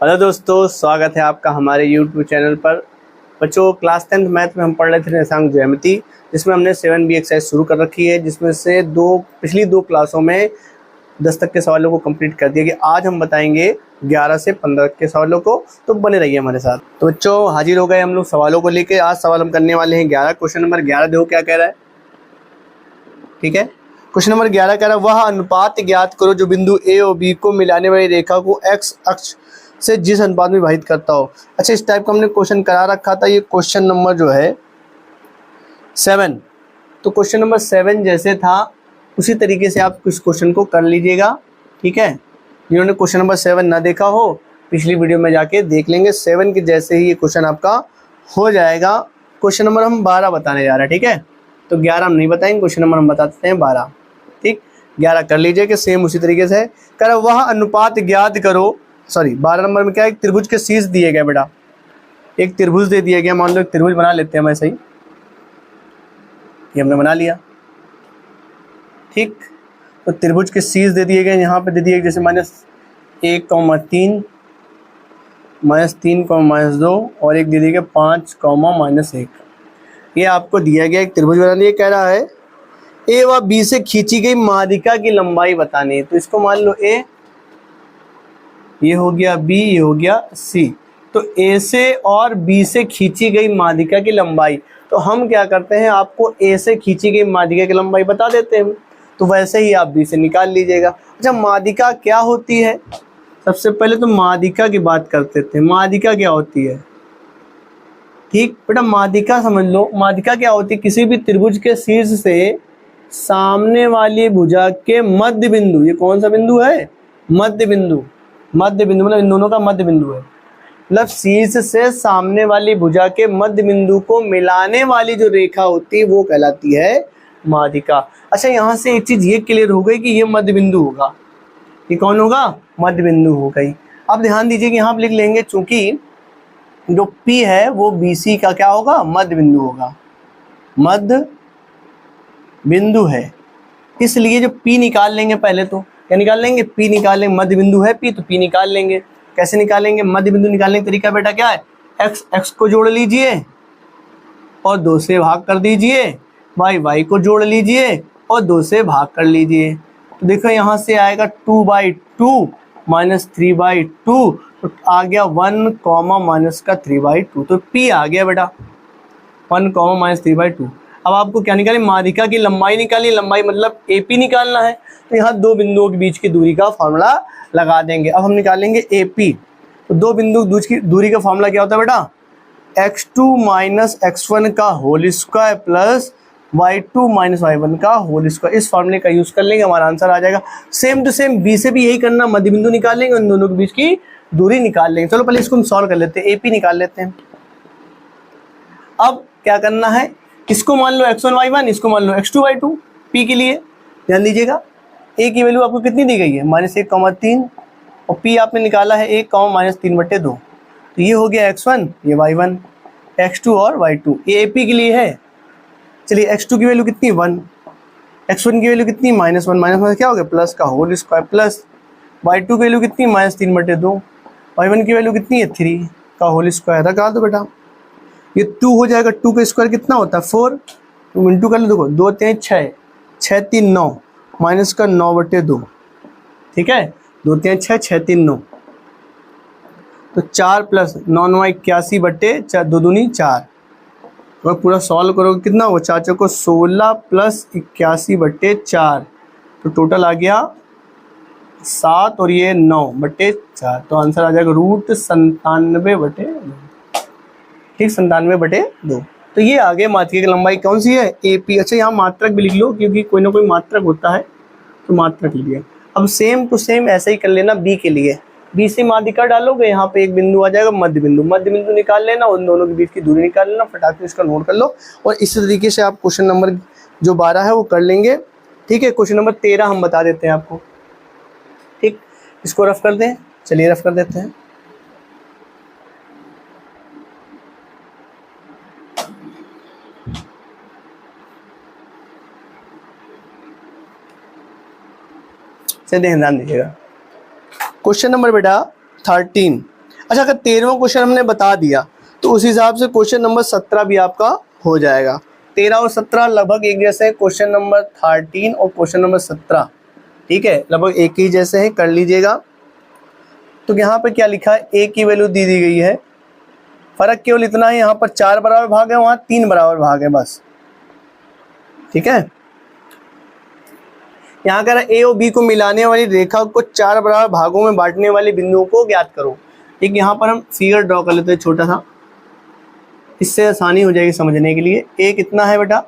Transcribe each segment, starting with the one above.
Hello दोस्तों, स्वागत है आपका हमारे YouTube चैनल पर। बच्चों, क्लास 10th मैथ में हम पढ़ रहे थे रेखांक ज्यामिति, जिसमें हमने 7B एक्सरसाइज शुरू कर रखी है, जिसमें से पिछली दो क्लासों में 10 तक के सवालों को कंप्लीट कर दिया गया। आज हम बताएंगे 11 से 15 के सवालों को, तो बने रहिए हमारे साथ। तो बच्चों, हाजिर हो गए हम लोग सवालों को लेके। आज सवाल हम करने वाले हैं 11। क्वेश्चन नंबर 11 देखो क्या कह रहा है। ठीक है, क्वेश्चन नंबर 11 कह रहा है, वह अनुपात ज्ञात करो जो बिंदु ए और बी को मिलाने वाली रेखा को एक्स अक्ष से जिस अनुपात में विभाजित करता हो। अच्छा, इस टाइप का हमने क्वेश्चन करा रखा था। ये क्वेश्चन नंबर जो है 7, तो क्वेश्चन नंबर 7 जैसे था उसी तरीके से आप इस क्वेश्चन को कर लीजिएगा। ठीक है, जिन्होंने क्वेश्चन नंबर 7 ना देखा हो, पिछली वीडियो में जाके देख लेंगे। 7 के जैसे ही ये क्वेश्चन आपका हो जाएगा। क्वेश्चन नंबर हम 12 बताने जा रहे हैं। ठीक है, तो 11 हम नहीं बताएंगे, क्वेश्चन नंबर हम बताते हैं 12। ठीक, 11 कर लीजिए कि सेम उसी तरीके से कर। वह अनुपात ज्ञात करो, 12 नंबर में क्या है, एक त्रिभुज के शीर्ष दिए गए। बेटा, एक त्रिभुज दे दिया गया, मान लो एक त्रिभुज बना लेते हैं हम ऐसे ही। ये हमने बना लिया। ठीक, तो त्रिभुज के शीर्ष दे दिए गए, यहाँ पे दे दिए जैसे -1, -3, -3, -2 और एक दे दिए गए 5, -1। ये आपको दिया गया, एक त्रिभुज बना दिया। कह रहा है ए व बी से खींची गई माध्यिका की लंबाई बतानी है। तो इसको मान लो ए, ये हो गया बी, ये हो गया सी। तो ए से और बी से खींची गई माध्यिका की लंबाई, तो हम क्या करते हैं, आपको ए से खींची गई माध्यिका की लंबाई बता देते हैं, तो वैसे ही आप बी से निकाल लीजिएगा। अच्छा, माध्यिका क्या होती है? सबसे पहले तो माध्यिका की बात करते थे। माध्यिका क्या होती है? ठीक बेटा, माध्यिका समझ लो। माध्यिका क्या होती है? किसी भी त्रिभुज के शीर्ष से सामने वाली भुजा के मध्य बिंदु, ये कौन सा बिंदु है? मध्य बिंदु। मध्य बिंदु मतलब इन दोनों का मध्य बिंदु है। मतलब शीर्ष से सामने वाली भुजा के मध्य बिंदु को मिलाने वाली जो रेखा होती है वो कहलाती है माध्यिका। अच्छा, यहाँ से एक चीज ये क्लियर हो गई कि ये मध्य बिंदु होगा। ये कौन होगा? मध्य बिंदु हो गई। अब ध्यान दीजिए कि यहाँ आप लिख लेंगे, चूंकि जो P है वो BC का क्या होगा? मध्य बिंदु होगा। मध्य बिंदु है, इसलिए जो P निकाल लेंगे पहले, तो क्या निकाल लेंगे? P निकाल लेंगे। मध्य बिंदु है P, तो P निकाल लेंगे। कैसे निकालेंगे? मध्य बिंदु निकालने का तरीका बेटा क्या है? x को जोड़ लीजिए और 2 से भाग कर दीजिए, y को जोड़ लीजिए और 2 से भाग कर लीजिए। तो देखो यहाँ से आएगा 2/2 -3/2, तो आ गया 1, माइनस का 3/2, तो P आ गया बेटा 1, -3/2। अब आपको क्या निकालें? माध्यिका की लंबाई निकाली। लंबाई मतलब AP निकालना है, तो यहाँ दो बिंदुओं के बीच की दूरी का फॉर्मूला लगा देंगे। अब हम निकालेंगे AP। तो दो बिंदु के बीच की दूरी का फॉर्मूला क्या होता है बेटा? x2 - x1 का whole square plus y2 - y1 का होल स्क्वायर। इस फॉर्मूले का यूज कर लेंगे, हमारा आंसर आ जाएगा। सेम टू सेम B से भी यही करना, मध्य बिंदु निकालेंगे, उन दोनों के बीच की दूरी निकाल लेंगे। चलो पहले इसको हम सॉल्व कर लेते हैं। AP निकाल लेते हैं। अब क्या करना है, इसको मान लो x1 y1, इसको मान लो x2 y2। P के लिए ध्यान दीजिएगा, A की वैल्यू आपको कितनी दी गई है? -1, 3, और P आपने निकाला है 1, -3/2। तो ये हो गया x1, ये y1, x2 और y2। ये AP के लिए है। चलिए, x2 की वैल्यू कितनी? 1, x1 की वैल्यू कितनी? -1, माइनस क्या हो गया? प्लस का होल स्क्वायर, प्लस y2 की वैल्यू कितनी? -3/2, y1 की वैल्यू कितनी है? 3 का होल स्क्वायर। लगा दो बेटा, ये 2 हो जाएगा। 2 का स्क्वायर कितना होता है? 4। तो इंटू कर लो, देखो 2 3 6, 6 3 9, माइनस का 9/2। ठीक है, 2 3 6, 6 3 9, तो 4 + 9 9 81/4, 2 दूनी 4। और पूरा सॉल्व करोगे कितना होगा? 4 चौको 16 + 81/4, तो टोटल आ गया 7 और ये 9/4, तो आंसर आ जाएगा √97/2। ठीक, 97/2। तो ये आगे माध्यिका की लंबाई कौन सी है? AP। अच्छा, यहाँ मात्रक भी लिख लो, क्योंकि कोई ना कोई मात्रक होता है, तो मात्रक लिखिए। अब सेम टू सेम ऐसे ही कर लेना B के लिए। B से माध्यिका डालोगे, यहाँ पे एक बिंदु आ जाएगा मध्य बिंदु। मध्य बिंदु निकाल लेना, उन दोनों के बीच की दूरी निकाल लेना। फटाक से इसका नोट कर लो, और इसी तरीके से आप क्वेश्चन नंबर जो 12 है वो कर लेंगे। ठीक है, क्वेश्चन नंबर 13 हम बता देते हैं आपको। ठीक, इसको रफ कर दें। चलिए रफ कर देते हैं। ध्यान दीजिएगा। क्वेश्चन नंबर बेटा 13, अच्छा, अगर 13वां क्वेश्चन हमने बता दिया तो उस हिसाब से क्वेश्चन नंबर 17 भी आपका हो जाएगा। 13 और 17 लगभग एक जैसे हैं, क्वेश्चन नंबर 13 और क्वेश्चन नंबर 17, ठीक है, लगभग एक ही जैसे हैं, कर लीजिएगा। तो यहाँ पे क्या लिखा है, ए की वैल्यू दी गई है, फर्क केवल इतना है, यहाँ पर 4 बराबर भाग है, वहाँ 3 बराबर भाग है बस, ठीक है। यहाँ कह रहा है ए और बी को मिलाने वाली रेखा को 4 बराबर भागों में बांटने वाले बिंदुओं को ज्ञात करो। एक यहाँ पर हम फिगर ड्रॉ कर लेते हैं छोटा सा, इससे आसानी हो जाएगी समझने के लिए। ए कितना है बेटा,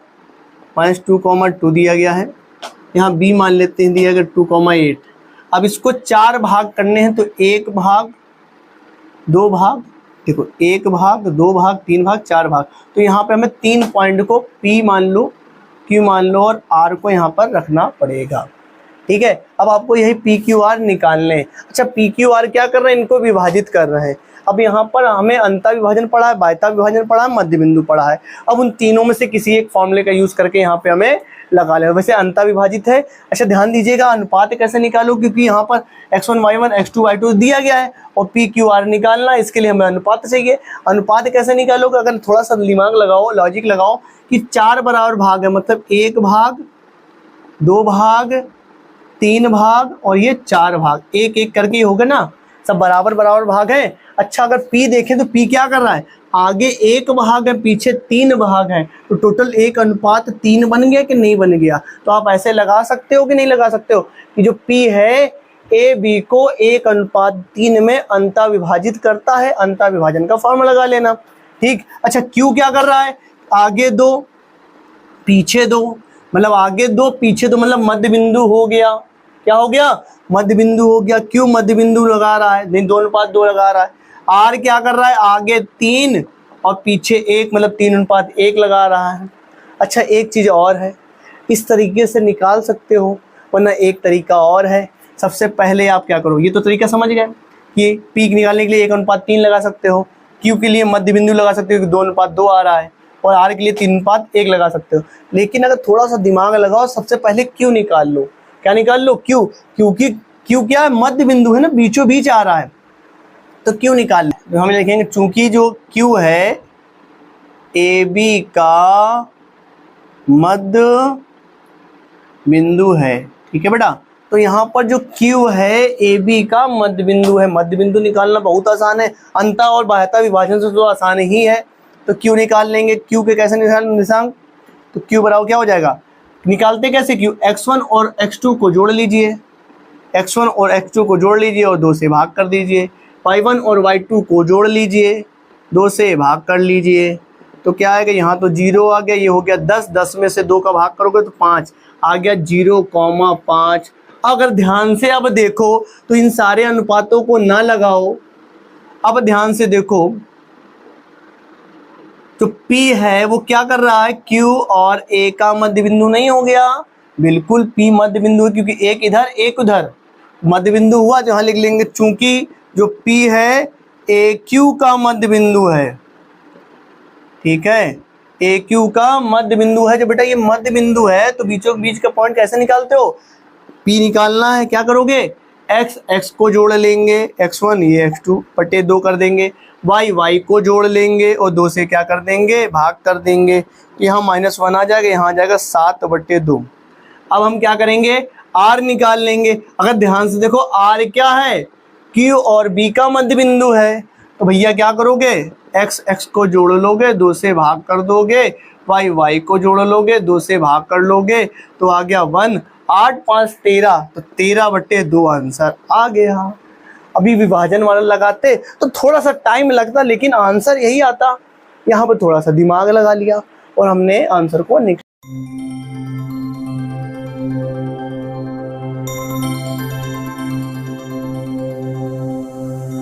-2, दिया गया है। यहाँ बी मान लेते हैं, दिया गया 2,8। अब इसको 4 भाग करने हैं, तो 1 भाग 2 भाग, देखो 1 भाग 2 भाग 3 भाग 4 भाग, तो यहाँ पे हमें 3 पॉइंट को P मान लो, Q मान लो और R को यहाँ पर रखना पड़ेगा, ठीक है। अब आपको यही PQR निकालने हैं। अच्छा, PQR क्या कर रहे हैं, इनको विभाजित कर रहे हैं। अब यहाँ पर हमें अंतर विभाजन पढ़ा है, बाह्यता विभाजन पढ़ा है, मध्य बिंदु पढ़ा है। अब उन तीनों में से किसी एक फॉर्मूले का यूज करके यहाँ पे हमें लगा लेना। वैसे अंतर विभाजित है। अच्छा, ध्यान दीजिएगा, अनुपात कैसे निकालो, क्योंकि यहाँ पर x1 y1 x2 y2 दिया गया है और PQR निकालना, इसके लिए हमें अनुपात चाहिए। अनुपात कैसे निकालोगे, अगर थोड़ा सा दिमाग लगाओ, लॉजिक लगाओ कि 4 बराबर भाग है, मतलब 1 भाग 2 भाग 3 भाग और ये 4 भाग, एक एक करके होगा ना, सब बराबर बराबर भाग है। अच्छा, अगर P देखें तो P क्या कर रहा है, आगे 1 भाग है, पीछे 3 भाग है, तो टोटल 1:3 बन गया कि नहीं बन गया। तो आप ऐसे लगा सकते हो कि नहीं लगा सकते हो कि जो P है ए बी को 1:3 में अंतर विभाजित करता है। अंतर विभाजन का फॉर्मूला लगा लेना, ठीक। अच्छा, Q क्या कर रहा है, आगे 2 पीछे 2, मतलब आगे 2 पीछे 2, मतलब मध्य बिंदु हो गया। क्या हो गया, मध्य बिंदु हो गया। Q मध्य बिंदु लगा रहा है, नहीं 2:2 लगा रहा है। R क्या कर रहा है, आगे 3 और पीछे 1, मतलब 3:1 लगा रहा है। अच्छा, एक चीज और है, इस तरीके से निकाल सकते हो, वरना एक तरीका और है। सबसे पहले आप क्या करो, ये तो तरीका समझ गए कि P निकालने के लिए 1:3 लगा सकते हो, Q के लिए मध्य बिंदु लगा सकते हो कि 2:2 आ रहा है, और R के लिए 3:1 लगा सकते हो। लेकिन अगर थोड़ा सा दिमाग लगाओ, सबसे पहले Q निकाल लो। क्या निकाल लो, Q, क्योंकि Q क्या है, मध्य बिंदु है ना, बीचों बीच आ रहा है, तो Q निकाल लें। तो हम लिखेंगे चूंकि जो Q है AB का मध्य बिंदु है, ठीक है बेटा। तो यहाँ पर जो Q है AB का मध्य बिंदु है। मध्य बिंदु निकालना बहुत आसान है, अंतर और बाह्यता विभाजन से तो आसान ही है। तो Q निकाल लेंगे। Q के कैसे निशांक, तो Q बराबर क्या हो जाएगा, निकालते कैसे Q, x1 और x2 को जोड़ लीजिए, x1 और x2 को जोड़ लीजिए और 2 से भाग कर दीजिए। y1 और y2 को जोड़ लीजिए, 2 से भाग कर लीजिए। तो क्या आएगा, यहाँ तो 0 आ गया, ये हो गया 10, 10 में से 2 का भाग करोगे तो 5 आ गया, 0,5। अगर ध्यान से अब देखो तो इन सारे अनुपातों को ना लगाओ, अब ध्यान से देखो तो P है वो क्या कर रहा है, Q और A का मध्य बिंदु नहीं हो गया, बिल्कुल P मध्य बिंदु है, क्योंकि एक इधर एक उधर मध्य बिंदु हुआ। जहां लिख लेंगे चूंकि जो P है AQ का मध्य बिंदु है, ठीक है, AQ का मध्य बिंदु है। जो बेटा ये मध्य बिंदु है तो बीचों बीच का पॉइंट कैसे निकालते हो, P निकालना है, क्या करोगे, x को जोड़ लेंगे, x1 ये x2 बटे 2 कर देंगे, y को जोड़ लेंगे और 2 से क्या कर देंगे, भाग कर देंगे। यहाँ -1 आ जाएगा, यहाँ आ जाएगा 7/2। अब हम क्या करेंगे, r निकाल लेंगे। अगर ध्यान से देखो r क्या है, Q और B का मध्य बिंदु है, तो भैया क्या करोगे, x को जोड़ लोगे, 2 से भाग कर दोगे, y को जोड़ लोगे, 2 से भाग कर लोगे, तो आ गया 1, 8, 5, 13, तो 13/2 आंसर आ गया। अभी विभाजन वाला लगाते तो थोड़ा सा टाइम लगता, लेकिन आंसर यही आता। यहाँ पर थोड़ा सा दिमाग लगा लिया और हमने आंसर को निकाला।